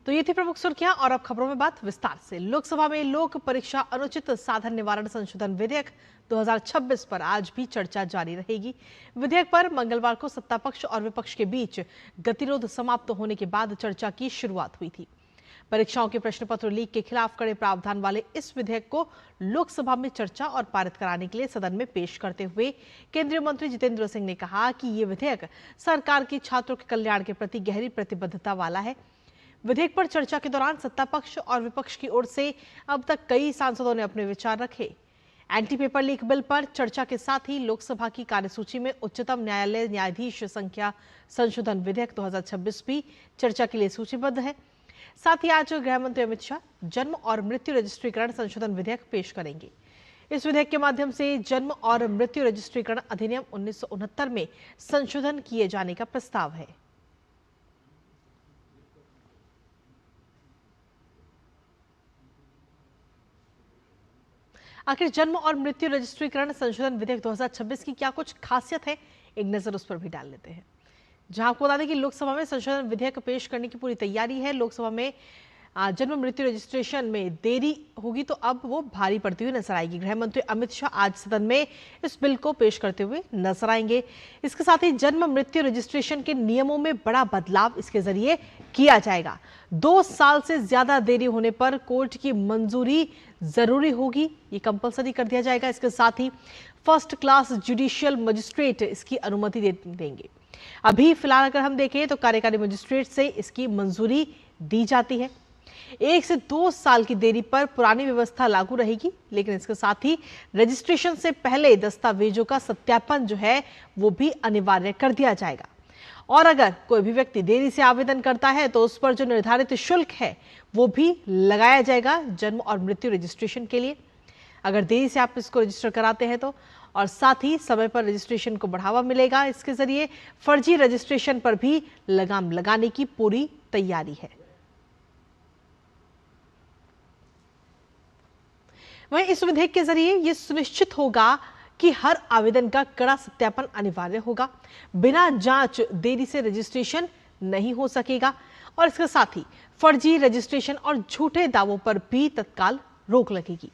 तो ये थी प्रमुख सुर्खियां और अब खबरों में बात विस्तार से। लोकसभा में लोक परीक्षा अनुचित साधन निवारण संशोधन विधेयक 2026 पर आज भी चर्चा जारी रहेगी। विधेयक पर मंगलवार को सत्ता पक्ष और विपक्ष के बीच गतिरोध समाप्त होने के बाद चर्चा की शुरुआत हुई थी। परीक्षाओं के प्रश्न पत्र लीक के खिलाफ कड़े प्रावधान वाले इस विधेयक को लोकसभा में चर्चा और पारित कराने के लिए सदन में पेश करते हुए केंद्रीय मंत्री जितेंद्र सिंह ने कहा कि ये विधेयक सरकार की छात्रों के कल्याण के प्रति गहरी प्रतिबद्धता वाला है। विधेयक पर चर्चा के दौरान सत्ता पक्ष और विपक्ष की ओर से अब तक कई सांसदों ने अपने विचार रखे। एंटी पेपर लीक बिल पर चर्चा के साथ ही लोकसभा की कार्यसूची में उच्चतम न्यायालय न्यायाधीश संख्या संशोधन विधेयक 2026 भी चर्चा के लिए सूचीबद्ध है। साथ ही आज गृह मंत्री अमित शाह जन्म और मृत्यु रजिस्ट्रीकरण संशोधन विधेयक पेश करेंगे। इस विधेयक के माध्यम से जन्म और मृत्यु रजिस्ट्रीकरण अधिनियम 1969 में संशोधन किए जाने का प्रस्ताव है। आखिर जन्म और मृत्यु रजिस्ट्रीकरण संशोधन विधेयक 2026 की क्या कुछ खासियत है, एक नजर उस पर भी डाल लेते हैं। जहां आपको बता दें कि लोकसभा में संशोधन विधेयक पेश करने की पूरी तैयारी है। लोकसभा में जन्म मृत्यु रजिस्ट्रेशन में देरी होगी तो अब वो भारी पड़ती हुई नजर आएगी। गृह मंत्री अमित शाह आज सदन में इस बिल को पेश करते हुए नजर आएंगे। इसके साथ ही जन्म मृत्यु रजिस्ट्रेशन के नियमों में बड़ा बदलाव इसके जरिए किया जाएगा। 2 साल से ज्यादा देरी होने पर कोर्ट की मंजूरी जरूरी होगी, ये कंपलसरी कर दिया जाएगा। इसके साथ ही फर्स्ट क्लास जुडिशियल मजिस्ट्रेट इसकी अनुमति देंगे। अभी फिलहाल अगर हम देखें तो कार्यकारी मजिस्ट्रेट से इसकी मंजूरी दी जाती है। 1 से 2 साल की देरी पर पुरानी व्यवस्था लागू रहेगी, लेकिन इसके साथ ही रजिस्ट्रेशन से पहले दस्तावेजों का सत्यापन जो है वो भी अनिवार्य कर दिया जाएगा। और अगर कोई भी व्यक्ति देरी से आवेदन करता है तो उस पर जो निर्धारित शुल्क है वो भी लगाया जाएगा जन्म और मृत्यु रजिस्ट्रेशन के लिए, अगर देरी से आप इसको रजिस्टर कराते हैं तो। और साथ ही समय पर रजिस्ट्रेशन को बढ़ावा मिलेगा। इसके जरिए फर्जी रजिस्ट्रेशन पर भी लगाम लगाने की पूरी तैयारी है। वहीं इस विधेयक के जरिए यह सुनिश्चित होगा कि हर आवेदन का कड़ा सत्यापन अनिवार्य होगा। बिना जांच देरी से रजिस्ट्रेशन नहीं हो सकेगा। और इसके साथ ही फर्जी रजिस्ट्रेशन और झूठे दावों पर भी तत्काल रोक लगेगी।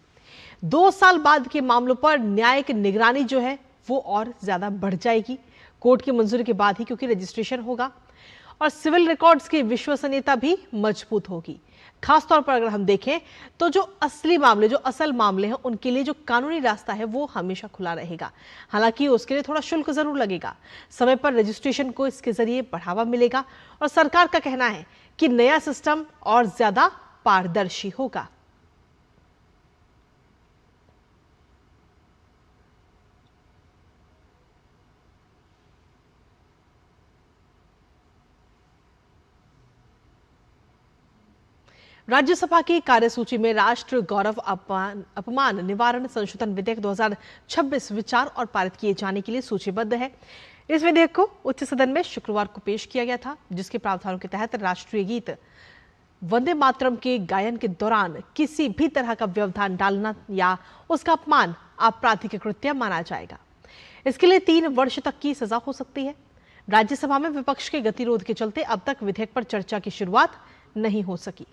2 साल बाद के मामलों पर न्यायिक निगरानी जो है वो और ज्यादा बढ़ जाएगी, कोर्ट की मंजूरी के बाद ही, क्योंकि रजिस्ट्रेशन होगा। और सिविल रिकॉर्ड्स की विश्वसनीयता भी मजबूत होगी। खासतौर पर अगर हम देखें तो जो असल मामले हैं उनके लिए जो कानूनी रास्ता है वो हमेशा खुला रहेगा। हालांकि उसके लिए थोड़ा शुल्क जरूर लगेगा। समय पर रजिस्ट्रेशन को इसके जरिए बढ़ावा मिलेगा और सरकार का कहना है कि नया सिस्टम और ज्यादा पारदर्शी होगा। राज्यसभा की कार्यसूची में राष्ट्र गौरव अपमान निवारण संशोधन विधेयक 2026 विचार और पारित किए जाने के लिए सूचीबद्ध है। इस विधेयक को उच्च सदन में शुक्रवार को पेश किया गया था, जिसके प्रावधानों के तहत राष्ट्रीय गीत वंदे मातरम के गायन के दौरान किसी भी तरह का व्यवधान डालना या उसका अपमान आपराधिक कृत्य माना जाएगा। इसके लिए 3 वर्ष तक की सजा हो सकती है। राज्यसभा में विपक्ष के गतिरोध के चलते अब तक विधेयक पर चर्चा की शुरुआत नहीं हो सकी।